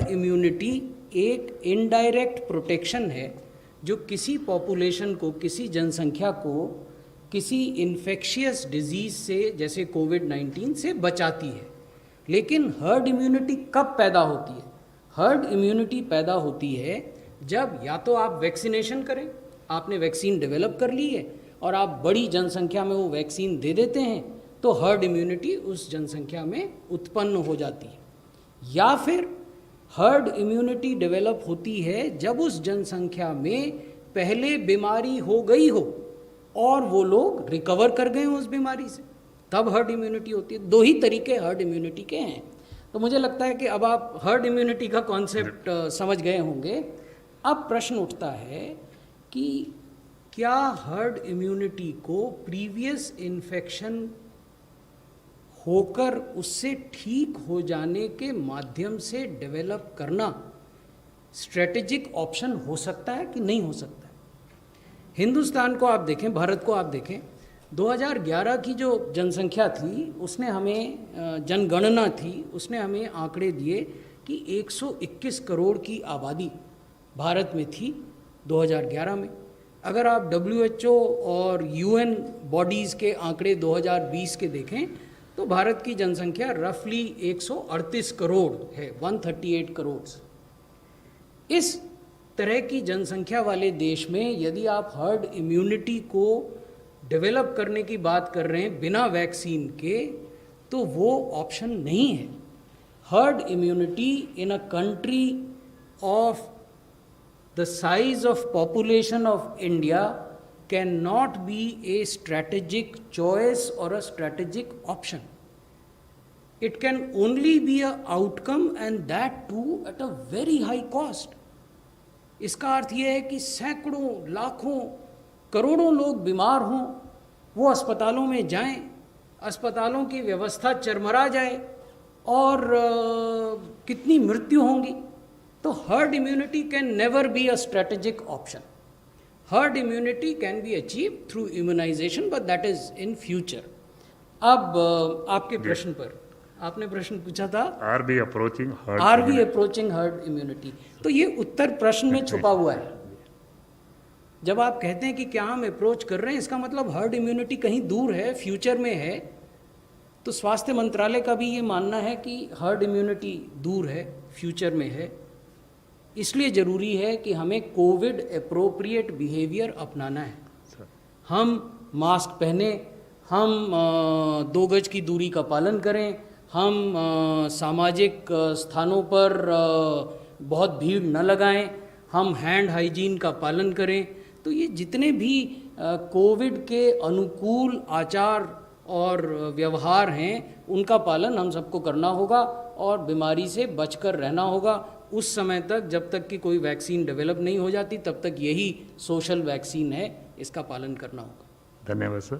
Immunity एक indirect protection है जो किसी पॉपुलेशन को, किसी जनसंख्या को किसी इन्फेक्शियस डिजीज से जैसे कोविड-19 से बचाती है। लेकिन हर्ड इम्यूनिटी कब पैदा होती है? हर्ड इम्यूनिटी पैदा होती है जब या तो आप वैक्सीनेशन करें, आपने वैक्सीन डेवलप कर ली है और आप बड़ी जनसंख्या में वो वैक्सीन दे देते हैं, तो हर्ड इम्यूनिटी उस जनसंख्या में उत्पन्न हो जाती है। या फिर हर्ड इम्यूनिटी डेवलप होती है जब उस जनसंख्या में पहले बीमारी हो गई हो और वो लोग रिकवर कर गए हों उस बीमारी से, तब हर्ड इम्यूनिटी होती है। दो ही तरीके हर्ड इम्यूनिटी के हैं। तो मुझे लगता है कि अब आप हर्ड इम्यूनिटी का कॉन्सेप्ट समझ गए होंगे। अब प्रश्न उठता है कि क्या हर्ड इम्यूनिटी को प्रीवियस इन्फेक्शन होकर उससे ठीक हो जाने के माध्यम से डेवलप करना स्ट्रेटेजिक ऑप्शन हो सकता है कि नहीं हो सकता है? हिंदुस्तान को आप देखें, भारत को आप देखें, 2011 की जो जनसंख्या थी उसने हमें, जनगणना थी, उसने हमें आंकड़े दिए कि 121 करोड़ की आबादी भारत में थी 2011 में। अगर आप WHO और UN बॉडीज़ के आंकड़े 2020 के देखें तो भारत की जनसंख्या रफली 138 करोड़ है, 138 करोड़। इस तरह की जनसंख्या वाले देश में यदि आप हर्ड इम्यूनिटी को डेवलप करने की बात कर रहे हैं बिना वैक्सीन के, तो वो ऑप्शन नहीं है। Herd immunity in a country of the size of population of India cannot be a strategic choice or a strategic option. It can only be a outcome, and that too at a very high cost. इसका अर्थ यह है कि सैकड़ों, लाखों, करोड़ों लोग बीमार हों, वो अस्पतालों में जाएं, अस्पतालों की व्यवस्था चरमरा जाए और कितनी मृत्यु होंगी। तो herd immunity can never be a strategic option. Herd immunity can be achieve through immunization, but that is in future. अब आपके प्रश्न पर, आपने प्रश्न पूछा था are we approaching herd immunity, तो ये उत्तर प्रश्न में छुपा हुआ है। जब आप कहते हैं कि क्या हम अप्रोच कर रहे हैं, इसका मतलब हर्ड इम्यूनिटी कहीं दूर है, फ्यूचर में है। तो स्वास्थ्य मंत्रालय का भी ये मानना है कि हर्ड इम्यूनिटी दूर है, फ्यूचर में है। इसलिए ज़रूरी है कि हमें कोविड एप्रोप्रिएट बिहेवियर अपनाना है। हम मास्क पहने, हम 2 गज की दूरी का पालन करें, हम सामाजिक स्थानों पर बहुत भीड़ न लगाएं, हम हैंड हाइजीन का पालन करें। तो ये जितने भी कोविड के अनुकूल आचार और व्यवहार हैं, उनका पालन हम सबको करना होगा और बीमारी से बचकर रहना होगा उस समय तक, जब तक कि कोई वैक्सीन डेवलप नहीं हो जाती, तब तक यही सोशल वैक्सीन है, इसका पालन करना होगा। धन्यवाद सर।